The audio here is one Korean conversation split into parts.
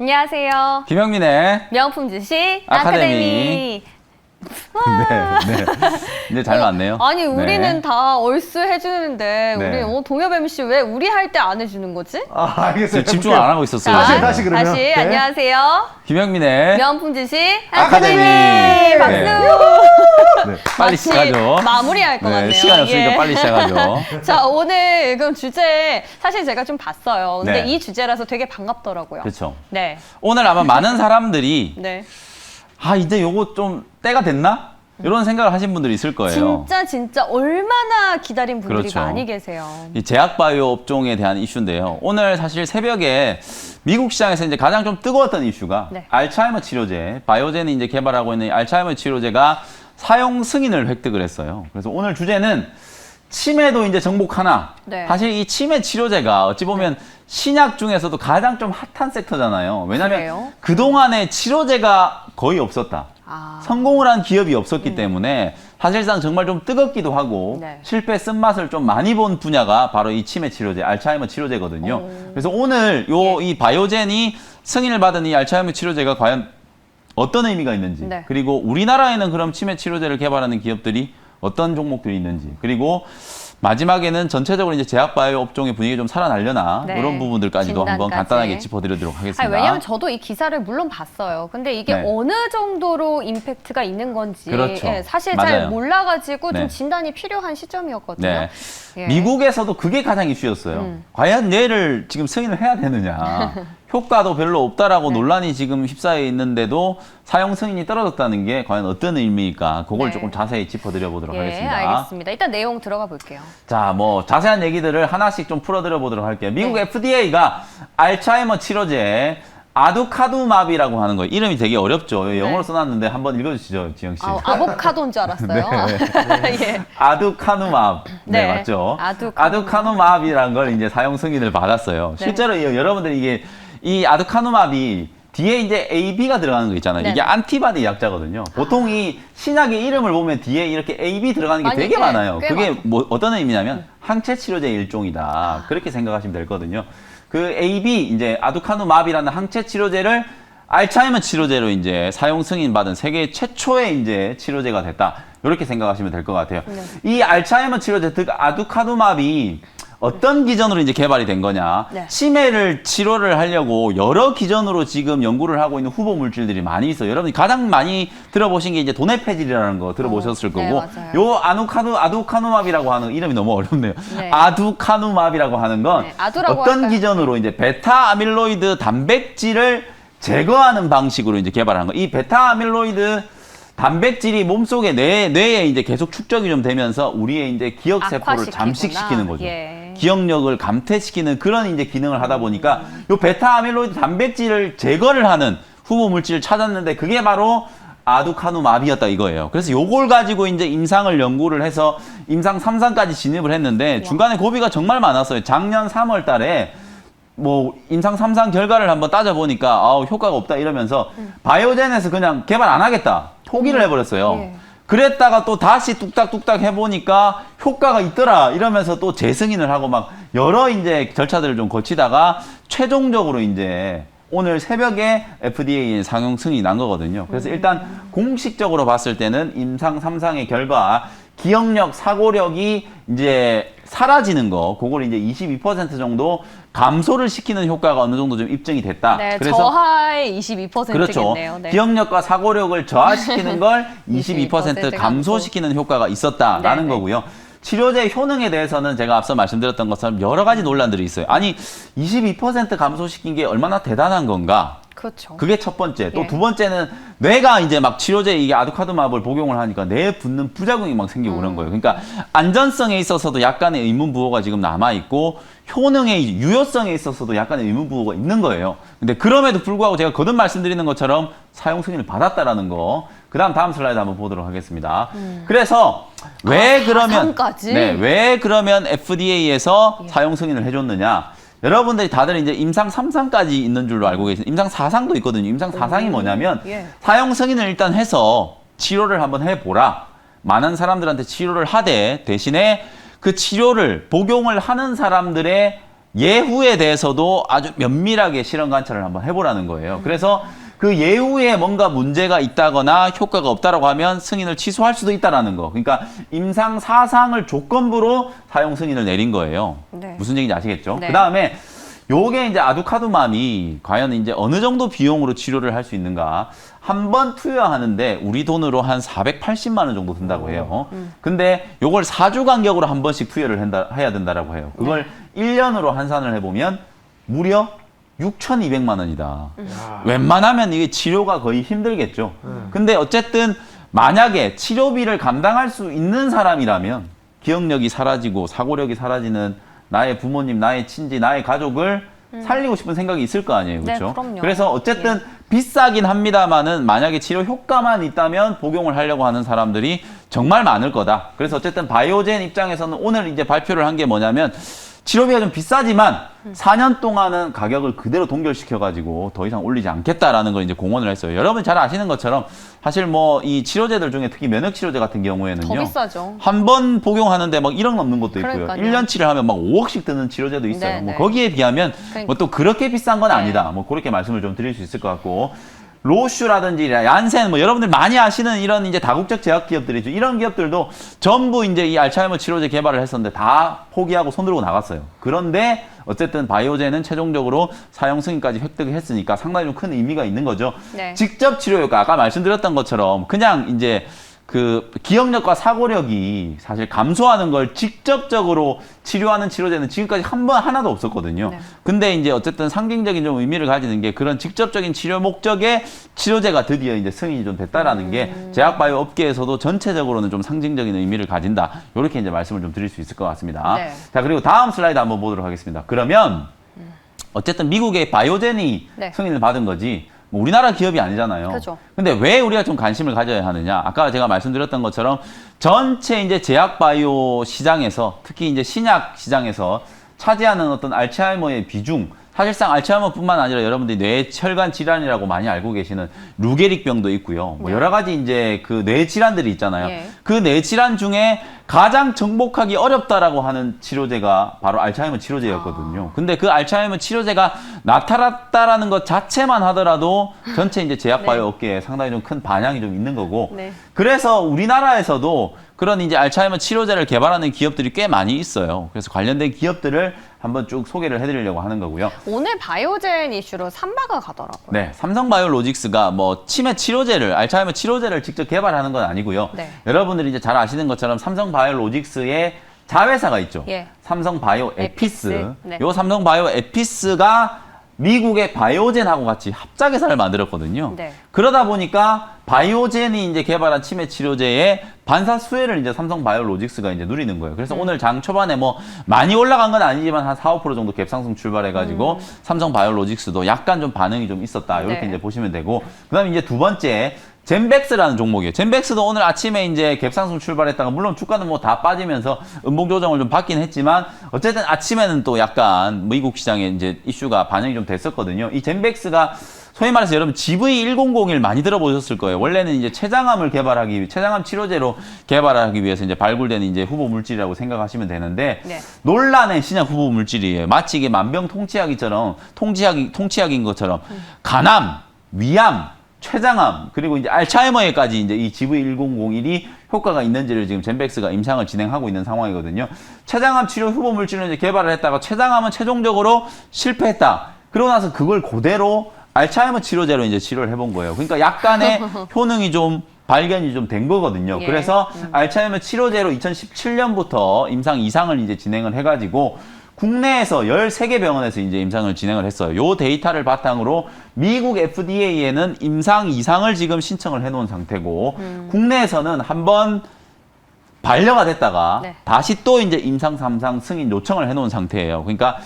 안녕하세요. 김영민의 명품 주식 아카데미. 네. 이제 잘 맞네요. 아니, 우리는 네. 다 얼쑤 해주는데, 네. 우리 동엽 MC 왜 우리 할 때 안 해주는 거지? 지금 알겠어요. 집중을 안 하고 있었어요. 다시 그러면. 다시 네. 안녕하세요. 김영민의 명품 주식 아카데미. 아카데미. 박수. 네. 빨리 마치 시작하죠. 마무리할 것 네, 같네요. 시간이 없으니까 예. 빨리 시작하죠. 자, 오늘 그럼 주제 사실 제가 좀 봤어요. 근데 네. 이 주제라서 되게 반갑더라고요. 그렇죠. 네. 오늘 아마 많은 사람들이 네. 이제 요거 좀 때가 됐나? 이런 생각을 하신 분들이 있을 거예요. 진짜 얼마나 기다린 분들이 그렇죠. 많이 계세요. 이 제약바이오 업종에 대한 이슈인데요. 오늘 사실 새벽에 미국 시장에서 이제 가장 좀 뜨거웠던 이슈가 네. 알츠하이머 치료제, 바이오젠이 이제 개발하고 있는 이 알츠하이머 치료제가 사용 승인을 획득을 했어요. 그래서 오늘 주제는 치매도 이제 정복하나. 네. 사실 이 치매 치료제가 어찌 보면 신약 중에서도 가장 좀 핫한 섹터잖아요. 왜냐하면 그래요? 그동안에 치료제가 거의 없었다. 성공을 한 기업이 없었기 때문에 사실상 정말 좀 뜨겁기도 하고 네. 실패 쓴맛을 좀 많이 본 분야가 바로 이 치매 치료제, 알츠하이머 치료제거든요. 그래서 오늘 이 바이오젠이 승인을 받은 이 알츠하이머 치료제가 과연 어떤 의미가 있는지, 네. 그리고 우리나라에는 그럼 치매 치료제를 개발하는 기업들이 어떤 종목들이 있는지, 그리고 마지막에는 전체적으로 이제 제약바이오 업종의 분위기 좀 살아나려나 네. 이런 부분들까지도 한번 진단까지. 간단하게 짚어드리도록 하겠습니다. 아니, 왜냐면 저도 이 기사를 물론 봤어요. 근데 이게 네. 어느 정도로 임팩트가 있는 건지 그렇죠. 사실 맞아요. 잘 몰라가지고 네. 좀 진단이 필요한 시점이었거든요. 네. 예. 미국에서도 그게 가장 이슈였어요. 과연 얘를 지금 승인을 해야 되느냐. 효과도 별로 없다라고 네. 논란이 지금 휩싸여 있는데도 사용 승인이 떨어졌다는 게 과연 어떤 의미일까. 그걸 네. 조금 자세히 짚어드려 보도록 예, 하겠습니다. 알겠습니다. 일단 내용 들어가 볼게요. 자, 뭐 자세한 얘기들을 하나씩 좀 풀어드려 보도록 할게요. 미국 네. FDA가 알츠하이머 치료제 아두카두맙이라고 하는 거, 이름이 되게 어렵죠. 영어로 써놨는데 한번 읽어주시죠, 지영 씨. 아보카도인 줄 알았어요. 예. 아두카누맙. 네, 네. 맞죠. 아두카누맙. 아두카누맙이라는 걸 이제 사용 승인을 받았어요. 네. 실제로 여러분들이 이게 이 아두카누맙이 뒤에 이제 AB가 들어가는 거 있잖아요. 네. 이게 안티바디 약자거든요. 보통 이 신약의 이름을 보면 뒤에 이렇게 AB 들어가는 게 많이, 되게 네, 많아요. 꽤 그게 많아요. 뭐 어떤 의미냐면 항체 치료제의 일종이다. 그렇게 생각하시면 되거든요. 그 AB 이제 아두카누맙이라는 항체 치료제를 알츠하이머 치료제로 이제 사용 승인 받은 세계 최초의 이제 치료제가 됐다. 이렇게 생각하시면 될 것 같아요. 네. 이 알츠하이머 치료제, 즉 아두카누맙이 어떤 기전으로 이제 개발이 된 거냐? 네. 치매를 치료를 하려고 여러 기전으로 지금 연구를 하고 있는 후보 물질들이 많이 있어요. 여러분이 가장 많이 들어보신 게 이제 도네페질이라는 거 들어보셨을 네, 거고, 맞아요. 요 아두카누맙이라고 하는 이름이 너무 어렵네요. 네. 아두카누맙이라고 하는 건 네, 아두라고 어떤 할까요? 기전으로 이제 베타 아밀로이드 단백질을 제거하는 방식으로 이제 개발한 거. 이 베타 아밀로이드 단백질이 몸속에 뇌에 이제 계속 축적이 좀 되면서 우리의 이제 기억 세포를 악화시키구나. 잠식시키는 거죠. 예. 기억력을 감퇴시키는 그런 이제 기능을 하다 보니까 요 베타 아밀로이드 단백질을 제거를 하는 후보 물질을 찾았는데 그게 바로 아두카누맙이었다 이거예요. 그래서 요걸 가지고 이제 임상을 연구를 해서 임상 3상까지 진입을 했는데 중간에 고비가 정말 많았어요. 작년 3월 달에 뭐 임상 3상 결과를 한번 따져보니까 효과가 없다 이러면서 바이오젠에서 그냥 개발 안 하겠다. 포기를 해버렸어요. 예. 그랬다가 또 다시 뚝딱뚝딱 해보니까 효과가 있더라 이러면서 또 재승인을 하고 막 여러 이제 절차들을 좀 거치다가 최종적으로 이제 오늘 새벽에 FDA에 상용 승인이 난 거거든요. 그래서 일단 공식적으로 봤을 때는 임상 3상의 결과 기억력, 사고력이 이제 사라지는 거, 그걸 이제 22% 정도 감소를 시키는 효과가 어느 정도 좀 입증이 됐다. 네, 그래서 저하의 22%겠네요. 그렇죠. 네. 기억력과 사고력을 저하시키는 걸 22% 22% 감소시키는 효과가 있었다라는 네네. 거고요. 치료제 효능에 대해서는 제가 앞서 말씀드렸던 것처럼 여러 가지 논란들이 있어요. 아니, 22% 감소시킨 게 얼마나 대단한 건가? 그렇죠. 그게 첫 번째. 또 예. 두 번째는 뇌가 이제 막 치료제 이게 아두카두맙을 복용을 하니까 뇌에 붙는 부작용이 막 생기고 그런 거예요. 그러니까 안전성에 있어서도 약간의 의문부호가 지금 남아있고 효능의 유효성에 있어서도 약간의 의문부호가 있는 거예요. 근데 그럼에도 불구하고 제가 거듭 말씀드리는 것처럼 사용 승인을 받았다라는 거. 그 다음 슬라이드 한번 보도록 하겠습니다. 그래서 왜 그러면 사상까지? 네, 왜 그러면 FDA에서 사용 승인을 해줬느냐? 여러분들이 다들 이제 임상 3상까지 있는 줄로 알고 계시는 임상 4상도 있거든요. 임상 4상이 뭐냐면 예. 사용 승인을 일단 해서 치료를 한번 해보라. 많은 사람들한테 치료를 하되 대신에 그 치료를 복용을 하는 사람들의 예후에 대해서도 아주 면밀하게 실험 관찰을 한번 해보라는 거예요. 그래서 그 예후에 뭔가 문제가 있다거나 효과가 없다라고 하면 승인을 취소할 수도 있다라는 거. 그러니까 임상 사상을 조건부로 사용 승인을 내린 거예요. 네. 무슨 얘기인지 아시겠죠? 네. 그다음에 요게 이제 아두카두맘이 과연 이제 어느 정도 비용으로 치료를 할 수 있는가? 한 번 투여하는데 우리 돈으로 한 480만 원 정도 든다고 해요. 근데 요걸 4주 간격으로 한 번씩 투여를 해야 된다라고 해요. 그걸 1년으로 환산을 해보면 무려 6,200만 원이다. 웬만하면 이게 치료가 거의 힘들겠죠. 근데 어쨌든 만약에 치료비를 감당할 수 있는 사람이라면 기억력이 사라지고 사고력이 사라지는 나의 부모님, 나의 친지, 나의 가족을 살리고 싶은 생각이 있을 거 아니에요. 네, 그렇죠? 그럼요. 그래서 어쨌든 비싸긴 합니다만은 만약에 치료 효과만 있다면 복용을 하려고 하는 사람들이 정말 많을 거다. 그래서 어쨌든 바이오젠 입장에서는 오늘 이제 발표를 한 게 뭐냐면 치료비가 좀 비싸지만 4년 동안은 가격을 그대로 동결시켜가지고 더 이상 올리지 않겠다라는 걸 이제 공언을 했어요. 여러분 잘 아시는 것처럼 사실 뭐 이 치료제들 중에 특히 면역 치료제 같은 경우에는요. 더 비싸죠. 한 번 복용하는데 막 1억 넘는 것도 있고요. 그러니까요. 1년치를 하면 막 5억씩 드는 치료제도 있어요. 네, 뭐 네. 거기에 비하면 그러니까. 뭐 또 그렇게 비싼 건 네. 아니다. 뭐 그렇게 말씀을 좀 드릴 수 있을 것 같고. 로슈라든지 얀센 뭐 여러분들 많이 아시는 이런 이제 다국적 제약 기업들이죠. 이런 기업들도 전부 이제 이 알츠하이머 치료제 개발을 했었는데 다 포기하고 손 들고 나갔어요. 그런데 어쨌든 바이오젠은 최종적으로 사용 승인까지 획득을 했으니까 상당히 좀 큰 의미가 있는 거죠. 네. 직접 치료 효과 아까 말씀드렸던 것처럼 그냥 이제 그 기억력과 사고력이 사실 감소하는 걸 직접적으로 치료하는 치료제는 지금까지 한 번 하나도 없었거든요. 네. 근데 이제 어쨌든 상징적인 좀 의미를 가지는 게 그런 직접적인 치료 목적의 치료제가 드디어 이제 승인이 좀 됐다라는 게 제약 바이오 업계에서도 전체적으로는 좀 상징적인 의미를 가진다. 이렇게 이제 말씀을 좀 드릴 수 있을 것 같습니다. 네. 자, 그리고 다음 슬라이드 한번 보도록 하겠습니다. 그러면 어쨌든 미국의 바이오젠이 네. 승인을 받은 거지 뭐 우리나라 기업이 아니잖아요. 그죠. 근데 왜 우리가 좀 관심을 가져야 하느냐? 아까 제가 말씀드렸던 것처럼 전체 이제 제약 바이오 시장에서 특히 이제 신약 시장에서 차지하는 어떤 알츠하이머의 비중, 사실상 알츠하이머뿐만 아니라 여러분들이 뇌혈관 질환이라고 많이 알고 계시는 루게릭병도 있고요. 뭐 네. 여러 가지 이제 그 뇌 질환들이 있잖아요. 예. 그 뇌 질환 중에 가장 정복하기 어렵다라고 하는 치료제가 바로 알츠하이머 치료제였거든요. 근데 그 알츠하이머 치료제가 나타났다라는 것 자체만 하더라도 전체 이제 제약 바이오 네. 업계에 상당히 좀 큰 반향이 좀 있는 거고. 네. 그래서 우리나라에서도 그런 이제 알츠하이머 치료제를 개발하는 기업들이 꽤 많이 있어요. 그래서 관련된 기업들을 한번 쭉 소개를 해드리려고 하는 거고요. 오늘 바이오젠 이슈로 삼바가 가더라고요. 네, 삼성바이오로직스가 뭐 치매 치료제를 알츠하이머 치료제를 직접 개발하는 건 아니고요. 네. 여러분들이 이제 잘 아시는 것처럼 삼성바이오로직스의 자회사가 있죠. 예. 삼성바이오 에피스. 에피스. 네. 요 삼성바이오 에피스가 미국의 바이오젠하고 같이 합작회사를 만들었거든요. 네. 그러다 보니까 바이오젠이 이제 개발한 치매 치료제의 반사 수혜를 이제 삼성바이오로직스가 이제 누리는 거예요. 그래서 오늘 장 초반에 뭐 많이 올라간 건 아니지만 한 4, 5% 정도 갭상승 출발해가지고 삼성바이오로직스도 약간 좀 반응이 좀 있었다. 이렇게 네. 이제 보시면 되고. 그다음에 이제 두 번째. 젠백스라는 종목이에요. 젠백스도 오늘 아침에 이제 갭상승 출발했다가 물론 주가는 뭐 다 빠지면서 음봉 조정을 좀 받긴 했지만 어쨌든 아침에는 또 약간 미국 시장에 이제 이슈가 반영이 좀 됐었거든요. 이 젠백스가 소위 말해서 여러분 GV1001 많이 들어보셨을 거예요. 원래는 이제 췌장암을 췌장암 치료제로 개발하기 위해서 이제 발굴된 이제 후보 물질이라고 생각하시면 되는데 네. 논란의 신약 후보 물질이에요. 마치 이게 만병통치약이처럼 통치약인 것처럼 간암, 위암, 췌장암 그리고 이제 알츠하이머에까지 이제 이 GV1001이 효과가 있는지를 지금 젠백스가 임상을 진행하고 있는 상황이거든요. 췌장암 치료 후보 물질을 이제 개발을 했다가 췌장암은 최종적으로 실패했다. 그러고 나서 그걸 그대로 알츠하이머 치료제로 이제 치료를 해본 거예요. 그러니까 약간의 효능이 좀 발견이 좀 된 거거든요. 예. 그래서 알츠하이머 치료제로 2017년부터 임상 2상을 이제 진행을 해가지고 국내에서 13개 병원에서 이제 임상을 진행을 했어요. 요 데이터를 바탕으로 미국 FDA에는 임상 2상을 지금 신청을 해놓은 상태고 국내에서는 한번 반려가 됐다가 네. 다시 또 이제 임상 3상 승인 요청을 해놓은 상태예요. 그러니까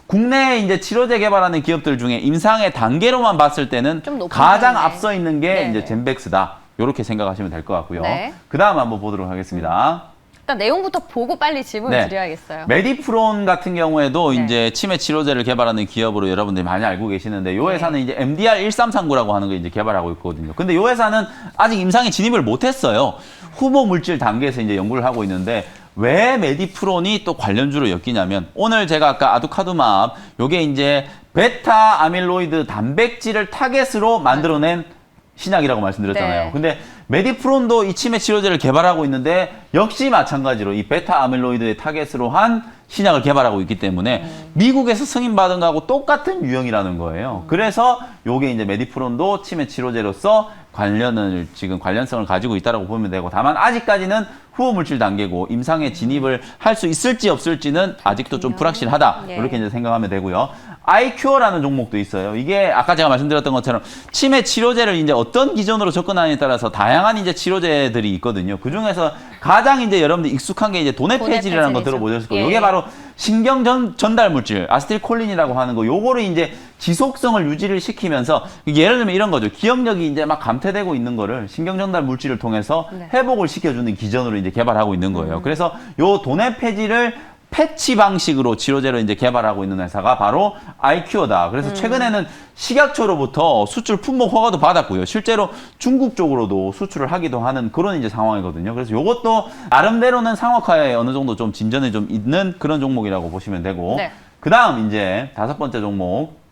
국내에 이제 치료제 개발하는 기업들 중에 임상의 단계로만 봤을 때는 좀 높은 가장 편이네. 앞서 있는 게 네. 이제 젠백스다. 이렇게 생각하시면 될 것 같고요. 네. 그 다음 한번 보도록 하겠습니다. 일단 내용부터 보고 빨리 질문을 네. 드려야겠어요. 메디프론 같은 경우에도 네. 이제 치매 치료제를 개발하는 기업으로 여러분들이 많이 알고 계시는데 요 네. 회사는 이제 MDR1339라고 하는 걸 이제 개발하고 있거든요. 근데 요 회사는 아직 임상에 진입을 못 했어요. 후보 물질 단계에서 이제 연구를 하고 있는데 왜 메디프론이 또 관련주로 엮이냐면 오늘 제가 아까 아두카두맙 요게 이제 베타 아밀로이드 단백질을 타겟으로 만들어낸 신약이라고 말씀드렸잖아요. 네. 근데 메디프론도 이 치매 치료제를 개발하고 있는데 역시 마찬가지로 이 베타 아밀로이드의 타겟으로 한 신약을 개발하고 있기 때문에 미국에서 승인받은 거하고 똑같은 유형이라는 거예요. 그래서 요게 이제 메디프론도 치매 치료제로서 지금 관련성을 가지고 있다고 보면 되고, 다만 아직까지는 후보 물질 단계고 임상에 진입을 할 수 있을지 없을지는 아직도 좀 불확실하다. 예. 이렇게 이제 생각하면 되고요. 아이큐어라는 종목도 있어요. 이게 아까 제가 말씀드렸던 것처럼 치매 치료제를 이제 어떤 기전으로 접근하느냐에 따라서 다양한 이제 치료제들이 있거든요. 그 중에서 가장 이제 여러분들 익숙한 게 이제 도네페질이라는 거 도네페질이죠. 들어보셨을 거예요. 예. 이게 바로 신경 전달 물질 아세틸콜린이라고 하는 거. 요거를 이제 지속성을 유지를 시키면서 예를 들면 이런 거죠. 기억력이 이제 막 감퇴되고 있는 거를 신경 전달 물질을 통해서 네. 회복을 시켜주는 기전으로 이제 개발하고 있는 거예요. 그래서 요 도네페질을 패치 방식으로 치료제로 이제 개발하고 있는 회사가 바로 아이큐어다. 그래서 최근에는 식약처로부터 수출 품목 허가도 받았고요. 실제로 중국 쪽으로도 수출을 하기도 하는 그런 이제 상황이거든요. 그래서 이것도 나름대로는 상업화에 어느 정도 좀 진전이 좀 있는 그런 종목이라고 보시면 되고, 네. 그다음 이제 5번째 종목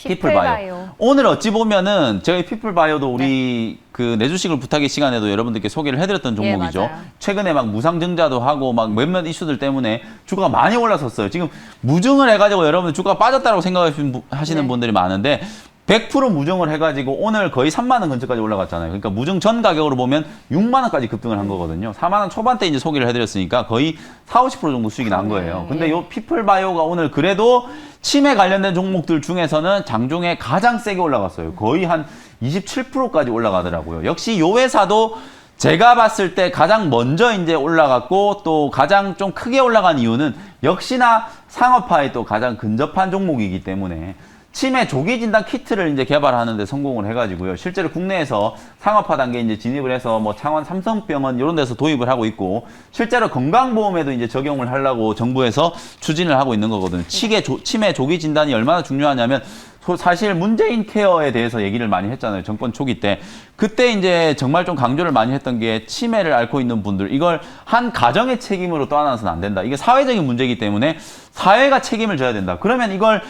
피플바이오. 피플바이오. 오늘 어찌 보면은 저희 피플바이오도 우리 그 내주식을 부탁의 시간에도 여러분들께 소개를 해드렸던 종목이죠. 맞아요. 최근에 막 무상증자도 하고 막 몇몇 이슈들 때문에 주가가 많이 올랐었어요. 지금 무증을 해가지고 여러분들 주가가 빠졌다고 생각하시는 네. 분들이 많은데 100% 무증을 해가지고 오늘 거의 3만 원 근처까지 올라갔잖아요. 그러니까 무증 전 가격으로 보면 6만 원까지 급등을 한 거거든요. 4만 원 초반대 이제 소개를 해드렸으니까 거의 40~50% 정도 수익이 난 거예요. 근데 요 피플바이오가 오늘 그래도 치매 관련된 종목들 중에서는 장중에 가장 세게 올라갔어요. 거의 한 27%까지 올라가더라고요. 역시 요 회사도 제가 봤을 때 가장 먼저 이제 올라갔고 또 가장 좀 크게 올라간 이유는 역시나 상업화에 또 가장 근접한 종목이기 때문에 치매 조기 진단 키트를 이제 개발하는 데 성공을 해가지고요. 실제로 국내에서 상업화 단계에 이제 진입을 해서 뭐 창원 삼성병원 이런 데서 도입을 하고 있고, 실제로 건강보험에도 이제 적용을 하려고 정부에서 추진을 하고 있는 거거든요. 치매 조기 진단이 얼마나 중요하냐면 사실 문재인 케어에 대해서 얘기를 많이 했잖아요. 정권 초기 때. 그때 이제 정말 좀 강조를 많이 했던 게 치매를 앓고 있는 분들, 이걸 한 가정의 책임으로 떠안아서는 안 된다. 이게 사회적인 문제이기 때문에 사회가 책임을 져야 된다. 그러면 이걸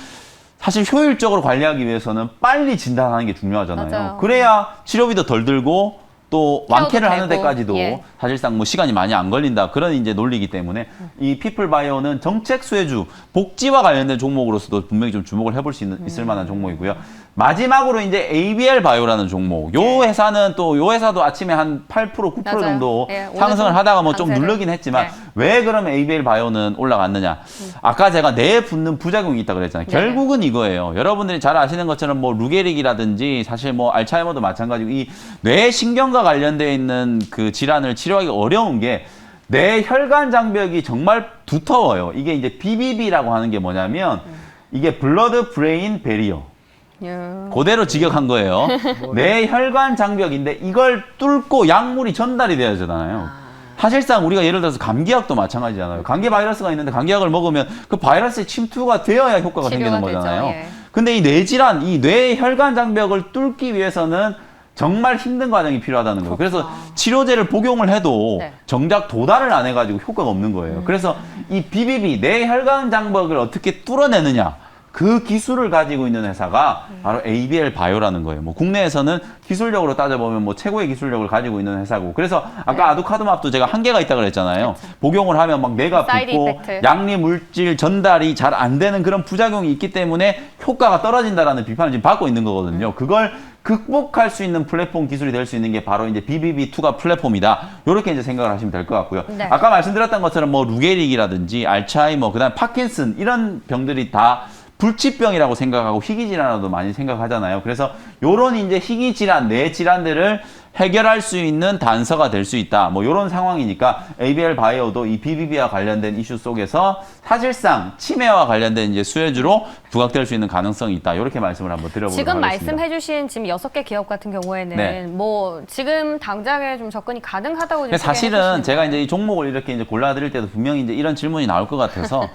사실 효율적으로 관리하기 위해서는 빨리 진단하는 게 중요하잖아요. 맞아요. 그래야 치료비도 덜 들고 또 완쾌를 하는 되고, 데까지도 예. 사실상 뭐 시간이 많이 안 걸린다. 그런 이제 논리이기 때문에 이 피플바이오는 정책 수혜주, 복지와 관련된 종목으로서도 분명히 좀 주목을 해볼 수 있을 만한 종목이고요. 마지막으로 이제 ABL 바이오라는 종목. 요 회사는 또 요 회사도 아침에 한 8% 9% 맞아요. 정도 예, 오늘 상승을 좀 하다가 뭐 좀 강세를. 누르긴 했지만 네. 왜 그러면 ABL 바이오는 올라갔느냐? 아까 제가 뇌에 붙는 부작용이 있다 그랬잖아요. 네. 결국은 이거예요. 여러분들이 잘 아시는 것처럼 뭐 루게릭이라든지 사실 뭐 알츠하이머도 마찬가지고 이 뇌 신경과 관련되어 있는 그 질환을 치료하기 어려운 게 뇌 혈관 장벽이 정말 두터워요. 이게 이제 BBB라고 하는 게 뭐냐면 이게 블러드 브레인 베리어. 예. 그대로 직역한 거예요. 뇌 혈관 장벽인데 이걸 뚫고 약물이 전달이 돼야 되잖아요. 사실상 우리가 예를 들어서 감기약도 마찬가지잖아요. 감기 바이러스가 있는데 감기약을 먹으면 그 바이러스의 침투가 되어야 효과가 생기는 치료가 되죠. 거잖아요. 예. 근데 이 뇌질환, 이 뇌 혈관 장벽을 뚫기 위해서는 정말 힘든 과정이 필요하다는 거예요. 그래서 치료제를 복용을 해도 네. 정작 도달을 안 해가지고 효과가 없는 거예요. 그래서 이 BBB, 뇌 혈관 장벽을 어떻게 뚫어내느냐, 그 기술을 가지고 있는 회사가 바로 ABL 바이오라는 거예요. 뭐 국내에서는 기술력으로 따져보면 뭐 최고의 기술력을 가지고 있는 회사고. 그래서 아까 아두카두맙도 제가 한계가 있다 그랬잖아요. 복용을 하면 막 뇌가 사이드 붓고 이펙트. 양리 물질 전달이 잘 안 되는 그런 부작용이 있기 때문에 효과가 떨어진다라는 비판을 지금 받고 있는 거거든요. 그걸 극복할 수 있는 플랫폼 기술이 될 수 있는 게 바로 이제 BBB2가 플랫폼이다. 이렇게 이제 생각을 하시면 될 것 같고요. 네. 아까 말씀드렸던 것처럼 뭐 루게릭이라든지 알츠하이머, 그다음 파킨슨 이런 병들이 다 불치병이라고 생각하고 희귀질환으로도 많이 생각하잖아요. 그래서 요런 이제 희귀질환, 뇌 질환들을 해결할 수 있는 단서가 될 수 있다. 뭐 요런 상황이니까 ABL 바이오도 이 BBB와 관련된 이슈 속에서 사실상 치매와 관련된 이제 수혜주로 부각될 수 있는 가능성이 있다. 이렇게 말씀을 한번 드려보도록 지금 하겠습니다. 말씀해주신 지금 6개 기업 같은 경우에는 네. 뭐 지금 당장에 좀 접근이 가능하다고 근데 지금 사실은 소개해 제가 주시는 이제 이 종목을 이렇게 이제 골라드릴 때도 분명히 이제 이런 질문이 나올 것 같아서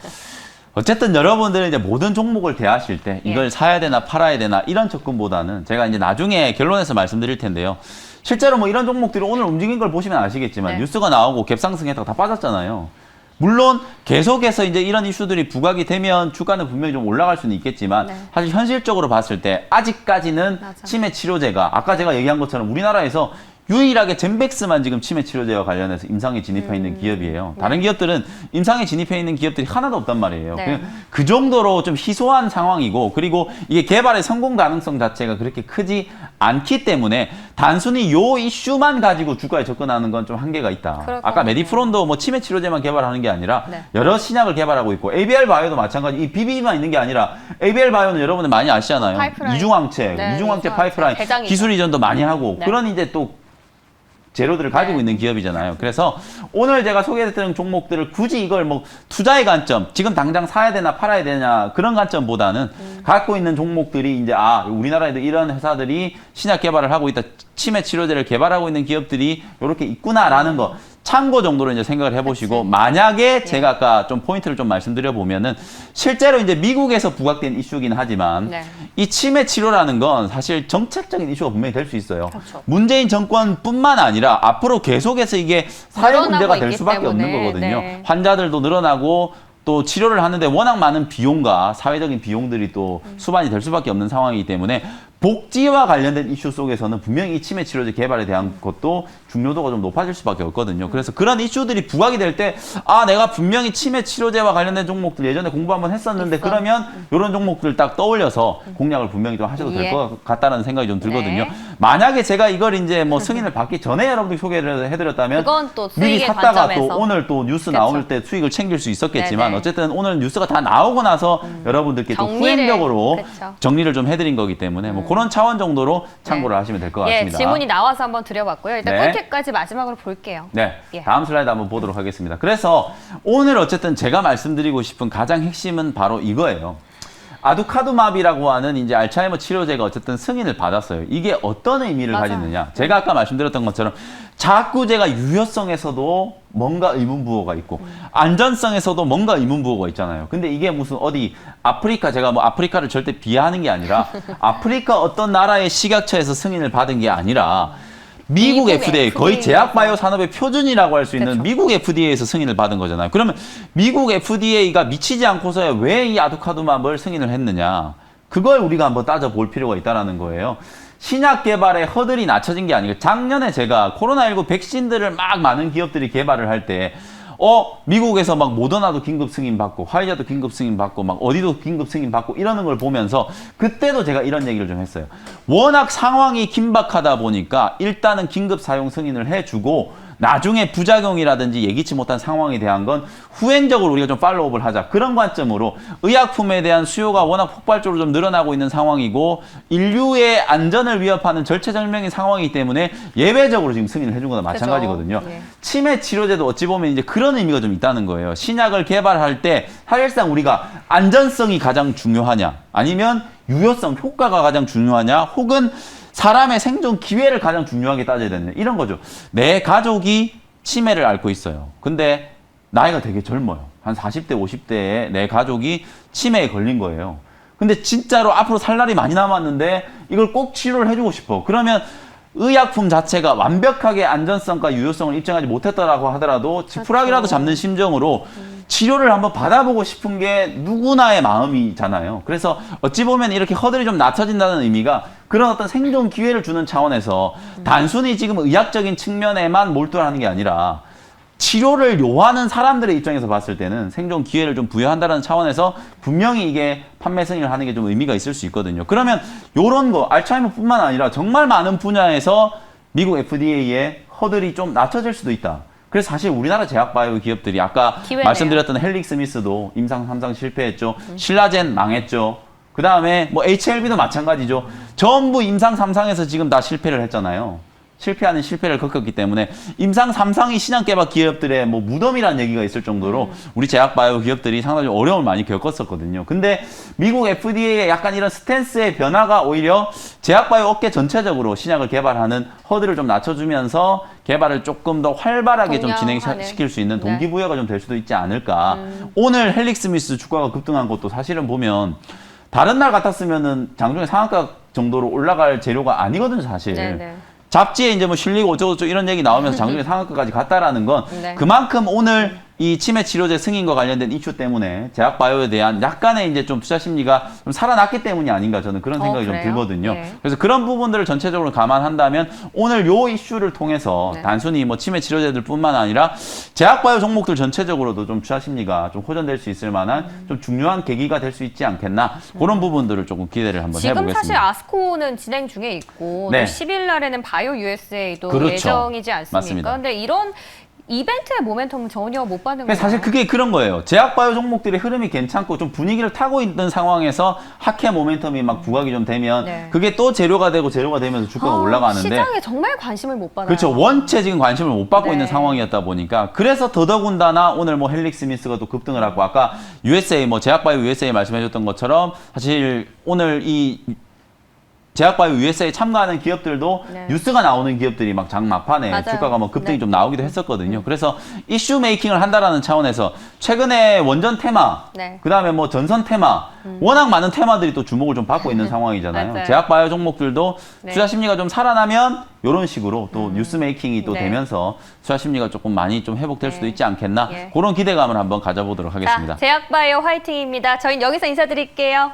어쨌든 여러분들은 이제 모든 종목을 대하실 때 이걸 사야 되나 팔아야 되나 이런 접근보다는 제가 이제 나중에 결론에서 말씀드릴 텐데요. 실제로 뭐 이런 종목들이 오늘 움직인 걸 보시면 아시겠지만 뉴스가 나오고 갭상승했다가 다 빠졌잖아요. 물론 계속해서 이제 이런 이슈들이 부각이 되면 주가는 분명히 좀 올라갈 수는 있겠지만 사실 현실적으로 봤을 때 아직까지는 치매 치료제가 아까 제가 얘기한 것처럼 우리나라에서 유일하게 젠백스만 지금 치매 치료제와 관련해서 임상에 진입해 있는 기업이에요. 다른 기업들은 임상에 진입해 있는 기업들이 하나도 없단 말이에요. 그냥 그 정도로 좀 희소한 상황이고 그리고 이게 개발의 성공 가능성 자체가 그렇게 크지 않기 때문에 단순히 요 이슈만 가지고 주가에 접근하는 건 좀 한계가 있다. 아까 메디프론도 뭐 치매 치료제만 개발하는 게 아니라 여러 신약을 개발하고 있고 ABL 바이오도 마찬가지. 이 BB만 있는 게 아니라 ABL 바이오는 여러분들 많이 아시잖아요. 이중항체 파이프라인 기술 이전도 많이 하고 그런 이제 또 재료들을 가지고 있는 기업이잖아요. 그래서 오늘 제가 소개해드린 종목들을 굳이 이걸 뭐 투자의 관점, 지금 당장 사야 되나 팔아야 되냐 그런 관점보다는 갖고 있는 종목들이 이제 우리나라에도 이런 회사들이 신약 개발을 하고 있다, 치매 치료제를 개발하고 있는 기업들이 이렇게 있구나라는 거 참고 정도로 이제 생각을 해보시고 만약에 제가 아까 좀 포인트를 좀 말씀드려 보면은 실제로 이제 미국에서 부각된 이슈긴 하지만 이 치매 치료라는 건 사실 정책적인 이슈가 분명히 될 수 있어요. 문재인 정권뿐만 아니라 앞으로 계속해서 이게 사회 문제가 될 수밖에 없는 거거든요. 환자들도 늘어나고 또 치료를 하는데 워낙 많은 비용과 사회적인 비용들이 또 수반이 될 수밖에 없는 상황이기 때문에 복지와 관련된 이슈 속에서는 분명히 이 치매 치료제 개발에 대한 것도 중요도가 좀 높아질 수밖에 없거든요. 그래서 그런 이슈들이 부각이 될 때 내가 분명히 치매 치료제와 관련된 종목들 예전에 공부 한번 했었는데 그러면 이런 종목들 딱 떠올려서 공략을 분명히 좀 하셔도 될 것 같다는 생각이 좀 들거든요. 만약에 제가 이걸 이제 뭐 승인을 받기 전에 여러분들 소개를 해드렸다면 그건 또 미리 샀다가 관점에서. 또 오늘 또 뉴스 나올 때 수익을 챙길 수 있었겠지만 어쨌든 오늘 뉴스가 다 나오고 나서 여러분들께 또 후행적으로 정리를 좀 해드린 거기 때문에 뭐 그런 차원 정도로 참고를 하시면 될 것 같습니다. 질문이 나와서 한번 드려봤고요. 일단 꿀팁까지 마지막으로 볼게요. 다음 슬라이드 한번 보도록 하겠습니다. 그래서 오늘 어쨌든 제가 말씀드리고 싶은 가장 핵심은 바로 이거예요. 아두카두맙이라고 하는 이제 알츠하이머 치료제가 어쨌든 승인을 받았어요. 이게 어떤 의미를 가지느냐? 제가 아까 말씀드렸던 것처럼 자꾸 제가 유효성에서도 뭔가 의문부호가 있고 안전성에서도 뭔가 의문부호가 있잖아요. 근데 이게 무슨 어디 아프리카, 제가 뭐 아프리카를 절대 비하하는 게 아니라 아프리카 어떤 나라의 식약처에서 승인을 받은 게 아니라 미국 FDA, 거의 제약바이오 산업의 표준이라고 할 수 있는 미국 FDA에서 승인을 받은 거잖아요. 그러면 미국 FDA가 미치지 않고서야 왜 이 아두카두맙을 승인을 했느냐. 그걸 우리가 한번 따져볼 필요가 있다는 거예요. 신약 개발에 허들이 낮춰진 게 아니고 작년에 제가 코로나19 백신들을 막 많은 기업들이 개발을 할 때 미국에서 막 모더나도 긴급 승인 받고 화이자도 긴급 승인 받고 막 어디도 긴급 승인 받고 이러는 걸 보면서 그때도 제가 이런 얘기를 좀 했어요. 워낙 상황이 긴박하다 보니까 일단은 긴급 사용 승인을 해주고 나중에 부작용이라든지 예기치 못한 상황에 대한 건 후행적으로 우리가 좀 팔로우업을 하자. 그런 관점으로 의약품에 대한 수요가 워낙 폭발적으로 좀 늘어나고 있는 상황이고 인류의 안전을 위협하는 절체절명인 상황이기 때문에 예외적으로 지금 승인을 해준 거나 마찬가지거든요. 치매 치료제도 어찌 보면 이제 그런 의미가 좀 있다는 거예요. 신약을 개발할 때 사실상 우리가 안전성이 가장 중요하냐 아니면 유효성, 효과가 가장 중요하냐 혹은 사람의 생존 기회를 가장 중요하게 따져야 되는 이런 거죠. 내 가족이 치매를 앓고 있어요. 근데 나이가 되게 젊어요. 한 40대, 50대에 내 가족이 치매에 걸린 거예요. 근데 진짜로 앞으로 살 날이 많이 남았는데 이걸 꼭 치료를 해주고 싶어. 그러면 의약품 자체가 완벽하게 안전성과 유효성을 입증하지 못했다라고 하더라도 지푸라기라도 잡는 심정으로 치료를 한번 받아보고 싶은 게 누구나의 마음이잖아요. 그래서 어찌 보면 이렇게 허들이 좀 낮춰진다는 의미가 그런 어떤 생존 기회를 주는 차원에서 단순히 지금 의학적인 측면에만 몰두를 하는 게 아니라 치료를 요하는 사람들의 입장에서 봤을 때는 생존 기회를 좀 부여한다는 차원에서 분명히 이게 판매 승인을 하는 게 좀 의미가 있을 수 있거든요. 그러면 요런 거 알츠하이머뿐만 아니라 정말 많은 분야에서 미국 FDA의 허들이 좀 낮춰질 수도 있다. 그래서 사실 우리나라 제약바이오 기업들이 아까 기회네요. 말씀드렸던 헬릭스미스도 임상 3상 실패했죠. 신라젠 망했죠. 그 다음에 뭐 HLB도 마찬가지죠. 전부 임상 3상에서 지금 다 실패를 했잖아요. 실패하는 실패를 겪었기 때문에 임상 3상이 신약 개발 기업들의 뭐 무덤이라는 얘기가 있을 정도로 우리 제약바이오 기업들이 상당히 어려움을 많이 겪었었거든요. 근데 미국 FDA의 약간 이런 스탠스의 변화가 오히려 제약바이오 업계 전체적으로 신약을 개발하는 허들을 좀 낮춰주면서 개발을 조금 더 활발하게 좀 독려하는. 진행시킬 수 있는 네. 동기부여가 좀 될 수도 있지 않을까. 오늘 헬릭스미스 주가가 급등한 것도 사실은 보면 다른 날 같았으면은 장중에 상한가 정도로 올라갈 재료가 아니거든요, 사실. 네네. 잡지에 이제 뭐 실리고 어쩌고저쩌고 이런 얘기 나오면서 장중에 상한가까지 갔다라는 건 네. 그만큼 오늘 이 치매 치료제 승인과 관련된 이슈 때문에 제약바이오에 대한 약간의 이제 좀 투자 심리가 좀 살아났기 때문이 아닌가 저는 그런 생각이 좀 그래요? 들거든요. 네. 그래서 그런 부분들을 전체적으로 감안한다면 오늘 요 이슈를 통해서 네. 단순히 뭐 치매 치료제들뿐만 아니라 제약바이오 종목들 전체적으로도 좀 투자 심리가 좀 호전될 수 있을 만한 좀 중요한 계기가 될 수 있지 않겠나 그런 부분들을 조금 기대를 한번 지금 해보겠습니다. 사실 아스코는 진행 중에 있고 네. 또 10일 날에는 바이오 USA도 그렇죠. 예정이지 않습니까? 맞습니다. 근데 이런 이벤트의 모멘텀은 전혀 못 받는 근데 거예요. 사실 그게 그런 거예요. 제약바이오 종목들의 흐름이 괜찮고 좀 분위기를 타고 있는 상황에서 하회 모멘텀이 막 부각이 좀 되면 네. 그게 또 재료가 되면서 주가가 올라가는데 시장에 정말 관심을 못 받아요. 그렇죠. 원체 지금 관심을 못 받고 네. 있는 상황이었다 보니까 그래서 더더군다나 오늘 뭐 헬릭스미스가 또 급등을 하고 아까 USA 뭐 제약바이오 USA 말씀해줬던 것처럼 사실 오늘 이 제약바이오 USA에 참가하는 기업들도 네. 뉴스가 나오는 기업들이 막 장 막판에 맞아요. 주가가 뭐 급등이 네. 좀 나오기도 했었거든요. 그래서 이슈 메이킹을 한다라는 차원에서 최근에 원전 테마, 네. 그다음에 뭐 전선 테마, 워낙 많은 테마들이 또 주목을 좀 받고 있는 상황이잖아요. 맞아요. 제약바이오 종목들도 네. 투자 심리가 좀 살아나면 이런 식으로 또 뉴스 메이킹이 또 네. 되면서 투자 심리가 조금 많이 좀 회복될 수도 네. 있지 않겠나 예. 그런 기대감을 한번 가져보도록 하겠습니다. 자, 제약바이오 화이팅입니다. 저희는 여기서 인사드릴게요.